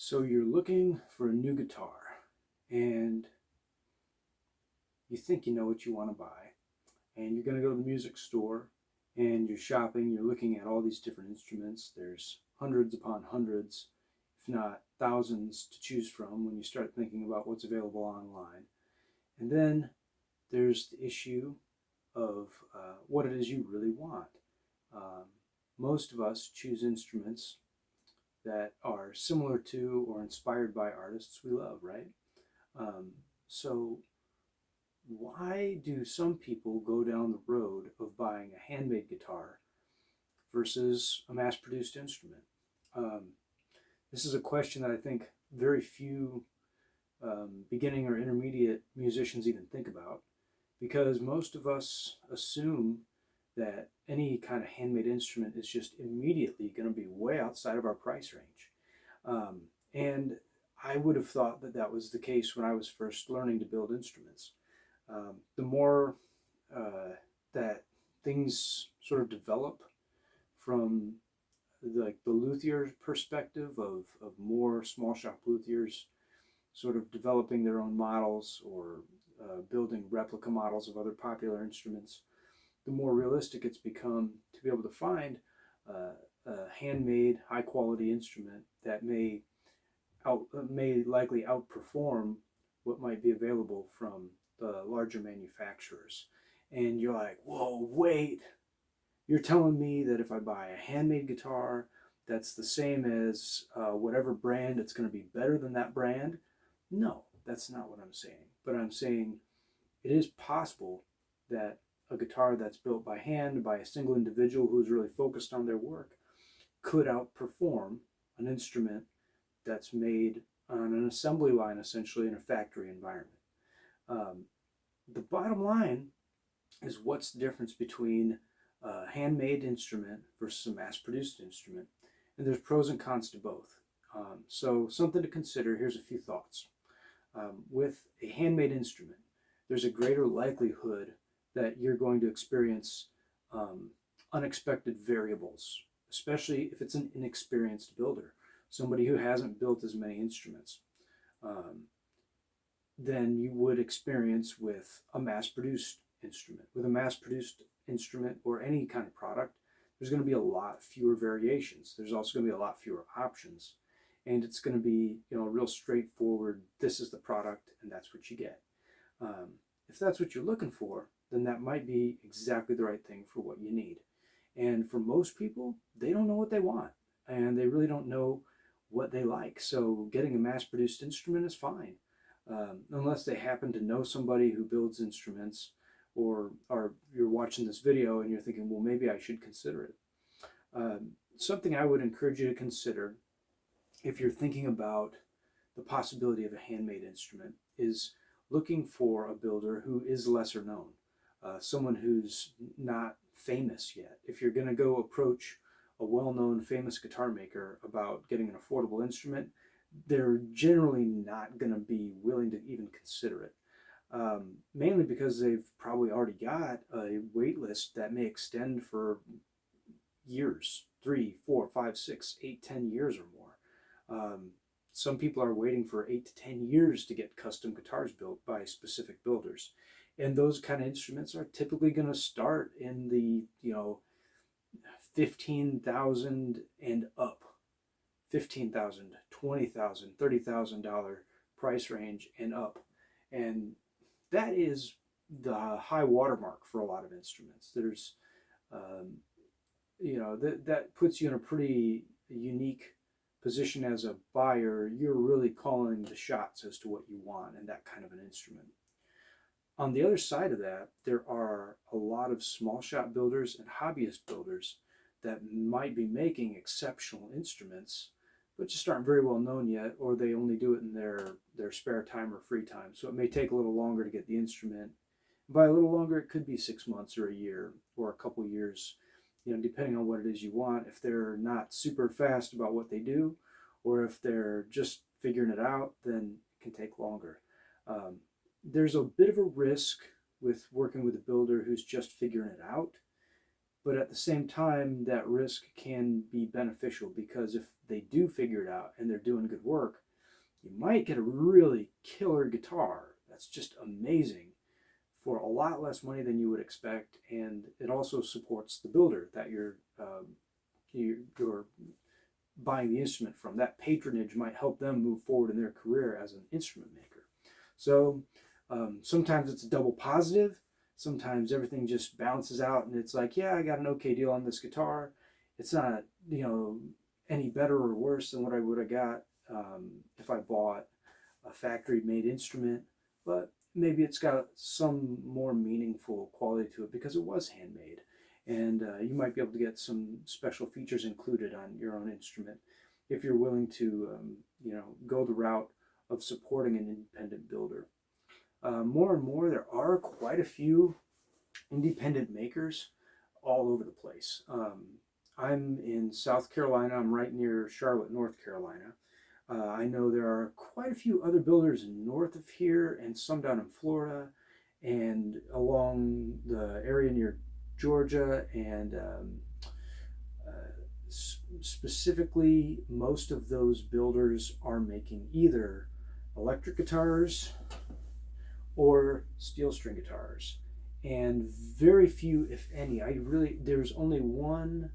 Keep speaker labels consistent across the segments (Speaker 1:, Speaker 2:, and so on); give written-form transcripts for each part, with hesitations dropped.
Speaker 1: So you're looking for a new guitar and you think you know what you want to buy, and you're going to go to the music store and you're shopping, you're looking at all these different instruments. There's hundreds upon hundreds, if not thousands, to choose from when you start thinking about what's available online. And then there's the issue of what it is you really want. Um, Most of us choose instruments that are similar to or inspired by artists we love, right? Um, so, why do some people go down the road of buying a handmade guitar versus a mass produced instrument? Um, this is a question that I think very few beginning or intermediate musicians even think about, because most of us assume that any kind of handmade instrument is just immediately going to be way outside of our price range. And I would have thought that that was the case when I was first learning to build instruments. The more that things sort of develop from the luthier perspective of more small shop luthiers sort of developing their own models or building replica models of other popular instruments, the more realistic it's become to be able to find a handmade, high quality instrument that may likely outperform what might be available from the larger manufacturers. And you're like, whoa, wait, you're telling me that if I buy a handmade guitar that's the same as whatever brand, it's going to be better than that brand? No, that's not what I'm saying. But I'm saying it is possible that a guitar that's built by hand by a single individual who's really focused on their work could outperform an instrument that's made on an assembly line, essentially in a factory environment. Um, the bottom line is, what's the difference between a handmade instrument versus a mass-produced instrument? And there's pros and cons to both. So something to consider. Here's a few thoughts. With a handmade instrument, there's a greater likelihood that you're going to experience um, unexpected variables, especially if it's an inexperienced builder, somebody who hasn't built as many instruments, um, than you would experience with a mass-produced instrument. With a mass-produced instrument or any kind of product, there's going to be a lot fewer variations. There's also going to be a lot fewer options, and it's going to be, real straightforward. This is the product, and that's what you get. If that's what you're looking for, then that might be exactly the right thing for what you need. And for most people, they don't know what they want, and they really don't know what they like. So getting a mass-produced instrument is fine, unless they happen to know somebody who builds instruments, or you're watching this video and you're thinking, well, maybe I should consider it. Something I would encourage you to consider if you're thinking about the possibility of a handmade instrument is looking for a builder who is lesser known, someone who's not famous yet. If you're going to go approach a well-known famous guitar maker about getting an affordable instrument, they're generally not going to be willing to even consider it. Mainly because they've probably already got a wait list that may extend for years, 3, 4, 5, 6, 8, 10 years or more. Some people are waiting for 8 to 10 years to get custom guitars built by specific builders. And those kind of instruments are typically going to start in the, 15,000 and up. 15,000, 20,000, $30,000 price range and up. And that is the high watermark for a lot of instruments. There's, that puts you in a pretty unique position as a buyer. You're really calling the shots as to what you want in that kind of an instrument. On the other side of that, there are a lot of small shop builders and hobbyist builders that might be making exceptional instruments, but just aren't very well known yet, or they only do it in their spare time or free time. So it may take a little longer to get the instrument. By a little longer, it could be 6 months or a year or a couple years, depending on what it is you want. If they're not super fast about what they do, or if they're just figuring it out, then it can take longer. There's a bit of a risk with working with a builder who's just figuring it out. But at the same time, that risk can be beneficial, because if they do figure it out and they're doing good work, you might get a really killer guitar that's just amazing for a lot less money than you would expect, and it also supports the builder that you're buying the instrument from. That patronage might help them move forward in their career as an instrument maker. So sometimes it's a double positive. Sometimes everything just bounces out and it's like, yeah, I got an okay deal on this guitar. It's not, any better or worse than what I would have got if I bought a factory made instrument, but maybe it's got some more meaningful quality to it because it was handmade. And you might be able to get some special features included on your own instrument if you're willing to, go the route of supporting an independent builder. More and more, there are quite a few independent makers all over the place. I'm in South Carolina. I'm right near Charlotte, North Carolina. I know there are quite a few other builders north of here and some down in Florida and along the area near Georgia. And specifically, most of those builders are making either electric guitars or steel string guitars, and very few, if any. There's only one.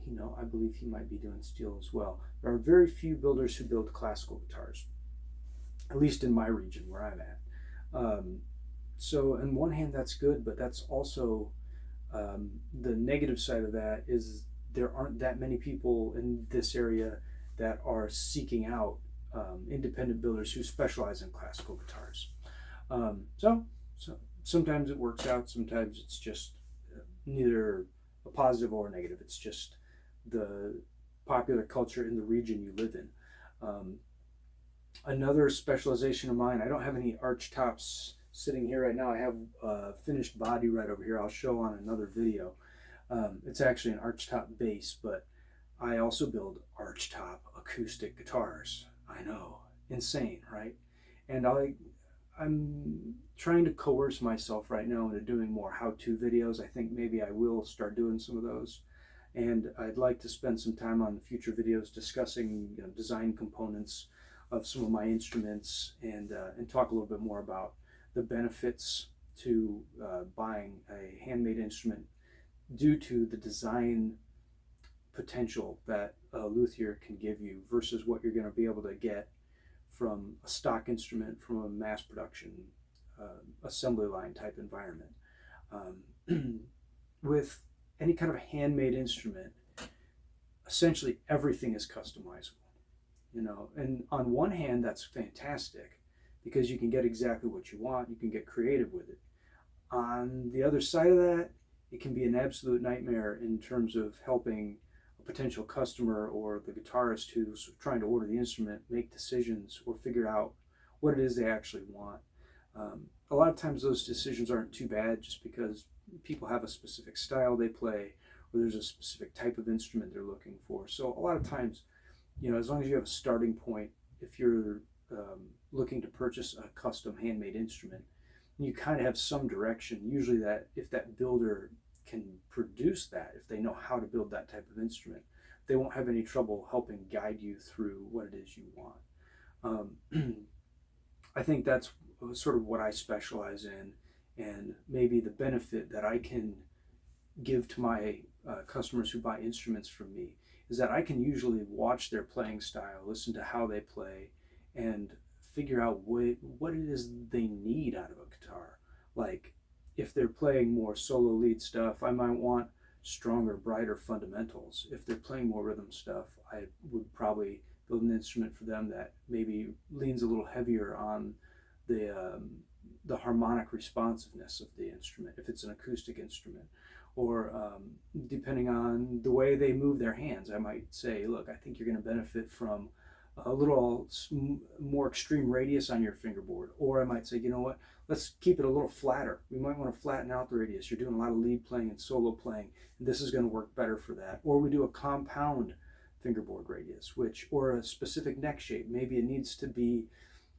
Speaker 1: Well, I believe he might be doing steel as well. There are very few builders who build classical guitars, at least in my region where I'm at. So, on one hand, that's good, but that's also the negative side of that is there aren't that many people in this area that are seeking out independent builders who specialize in classical guitars. So sometimes it works out, sometimes it's just neither a positive or a negative. It's just the popular culture in the region you live in. Another specialization of mine, I don't have any arch tops sitting here right now. I have a finished body right over here. I'll show on another video. It's actually an arch top bass, but I also build arch top acoustic guitars. I know, insane, right? And I'm trying to coerce myself right now into doing more how-to videos. I think maybe I will start doing some of those. And I'd like to spend some time on the future videos discussing design components of some of my instruments and talk a little bit more about the benefits to buying a handmade instrument due to the design potential that a luthier can give you versus what you're going to be able to get from a stock instrument from a mass production assembly line type environment. With any kind of handmade instrument, essentially everything is customizable. And on one hand, that's fantastic because you can get exactly what you want. You can get creative with it. On the other side of that, it can be an absolute nightmare in terms of helping a potential customer or the guitarist who's trying to order the instrument make decisions or figure out what it is they actually want. A lot of times those decisions aren't too bad just because people have a specific style they play or there's a specific type of instrument they're looking for. So a lot of times, as long as you have a starting point, if you're looking to purchase a custom handmade instrument, you kind of have some direction. Usually that if that builder can produce that, if they know how to build that type of instrument, they won't have any trouble helping guide you through what it is you want. I think that's sort of what I specialize in, and maybe the benefit that I can give to my customers who buy instruments from me is that I can usually watch their playing style, listen to how they play, and figure out what it is they need out of a guitar. Like, if they're playing more solo lead stuff, I might want stronger, brighter fundamentals. If they're playing more rhythm stuff, I would probably build an instrument for them that maybe leans a little heavier on the harmonic responsiveness of the instrument, if it's an acoustic instrument. Or depending on the way they move their hands, I might say, look, I think you're going to benefit from a little more extreme radius on your fingerboard. Or I might say, you know what, let's keep it a little flatter. We might want to flatten out the radius. You're doing a lot of lead playing and solo playing, and this is going to work better for that. Or we do a compound fingerboard radius, or a specific neck shape. Maybe it needs to be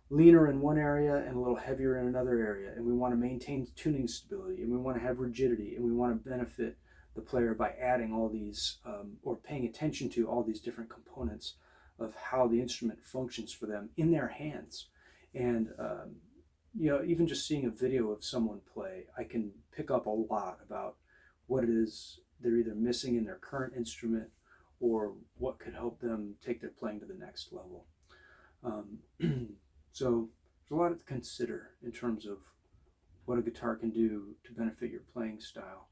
Speaker 1: leaner in one area and a little heavier in another area, and we want to maintain tuning stability, and we want to have rigidity, and we want to benefit the player by adding all these or paying attention to all these different components of how the instrument functions for them in their hands. And even just seeing a video of someone play, I can pick up a lot about what it is they're either missing in their current instrument or what could help them take their playing to the next level. So there's a lot to consider in terms of what a guitar can do to benefit your playing style.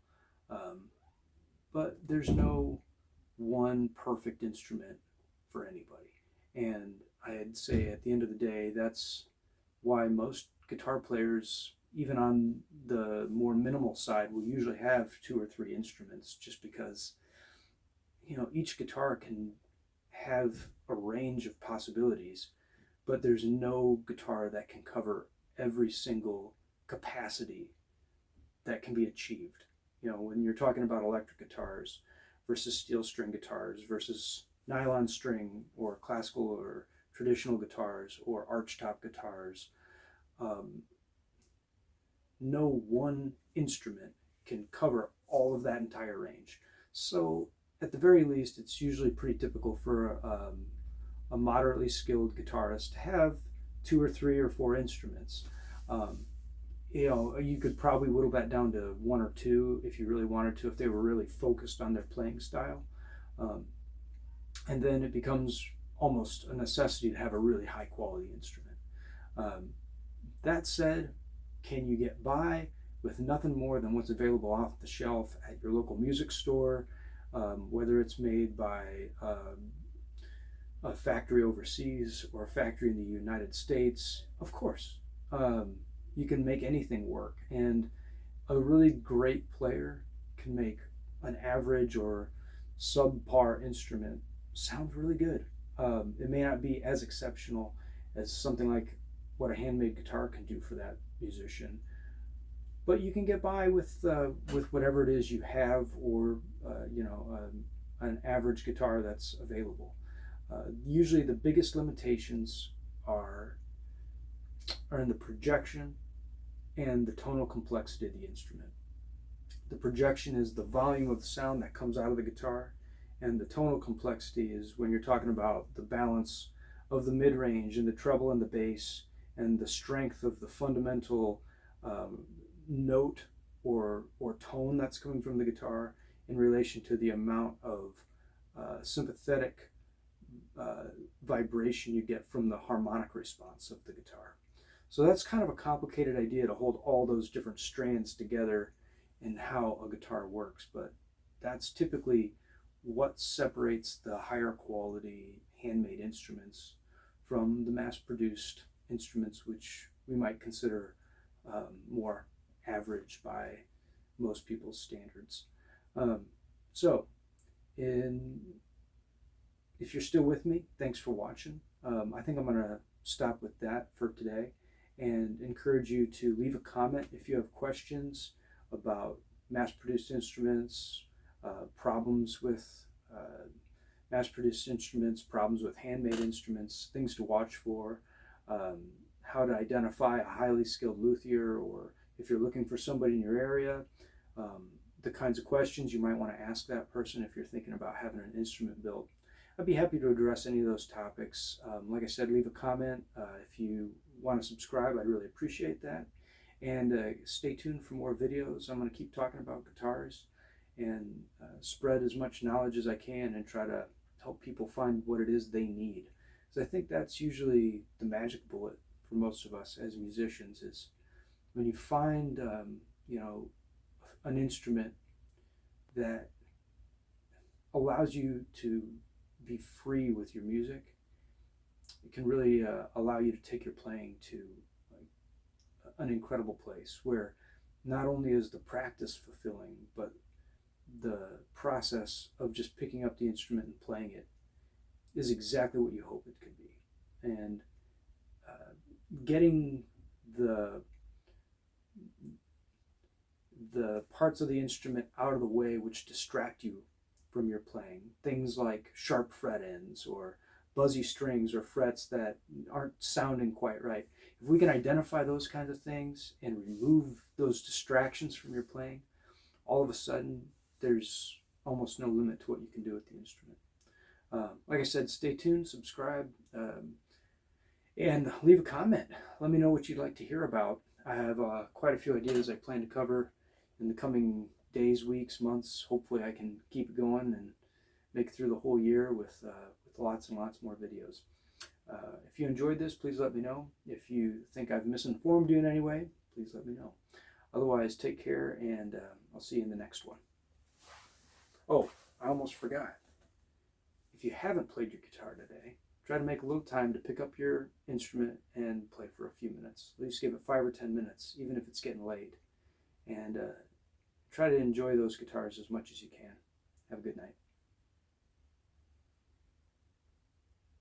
Speaker 1: But there's no one perfect instrument for anybody. And I'd say at the end of the day, that's why most guitar players, even on the more minimal side, will usually have 2 or 3 instruments, just because each guitar can have a range of possibilities, but there's no guitar that can cover every single capacity that can be achieved. When you're talking about electric guitars versus steel string guitars versus nylon string or classical or traditional guitars or archtop guitars, no one instrument can cover all of that entire range. So at the very least, it's usually pretty typical for a moderately skilled guitarist to have 2 or 3 or 4 instruments. You could probably whittle that down to 1 or 2 if you really wanted to, if they were really focused on their playing style. And then it becomes almost a necessity to have a really high quality instrument. That said, can you get by with nothing more than what's available off the shelf at your local music store, whether it's made by a factory overseas or a factory in the United States? Of course. You can make anything work, and a really great player can make an average or subpar instrument sound really good. It may not be as exceptional as something like what a handmade guitar can do for that musician, but you can get by with whatever it is you have, or an average guitar that's available. Usually the biggest limitations are in the projection and the tonal complexity of the instrument. The projection is the volume of the sound that comes out of the guitar, and the tonal complexity is when you're talking about the balance of the mid-range and the treble and the bass, and the strength of the fundamental note or tone that's coming from the guitar in relation to the amount of sympathetic vibration you get from the harmonic response of the guitar. So that's kind of a complicated idea to hold all those different strands together in how a guitar works, but that's typically what separates the higher quality handmade instruments from the mass-produced instruments, which we might consider more average by most people's standards. If you're still with me, thanks for watching. I think I'm going to stop with that for today, and encourage you to leave a comment if you have questions about mass-produced instruments, problems with mass-produced instruments, problems with handmade instruments, things to watch for, how to identify a highly skilled luthier, or if you're looking for somebody in your area, the kinds of questions you might want to ask that person if you're thinking about having an instrument built. I'd be happy to address any of those topics. Like I said, leave a comment. If you want to subscribe, I'd really appreciate that. And stay tuned for more videos. I'm going to keep talking about guitars and spread as much knowledge as I can, and try to help people find what it is they need. So I think that's usually the magic bullet for most of us as musicians, is when you find an instrument that allows you to be free with your music. It can really allow you to take your playing to an incredible place, where not only is the practice fulfilling, but the process of just picking up the instrument and playing it is exactly what you hope it could be. And getting the parts of the instrument out of the way which distract you from your playing, things like sharp fret ends or buzzy strings or frets that aren't sounding quite right. If we can identify those kinds of things and remove those distractions from your playing, all of a sudden there's almost no limit to what you can do with the instrument. Like I said, stay tuned, subscribe, and leave a comment. Let me know what you'd like to hear about. I have quite a few ideas I plan to cover in the coming days, weeks, months. Hopefully I can keep it going and make it through the whole year with lots and lots more videos. If you enjoyed this, please let me know. If you think I've misinformed you in any way, please let me know. Otherwise, take care, and I'll see you in the next one. Oh, I almost forgot. If you haven't played your guitar today, try to make a little time to pick up your instrument and play for a few minutes. At least give it 5 or 10 minutes, even if it's getting late. And try to enjoy those guitars as much as you can. Have a good night.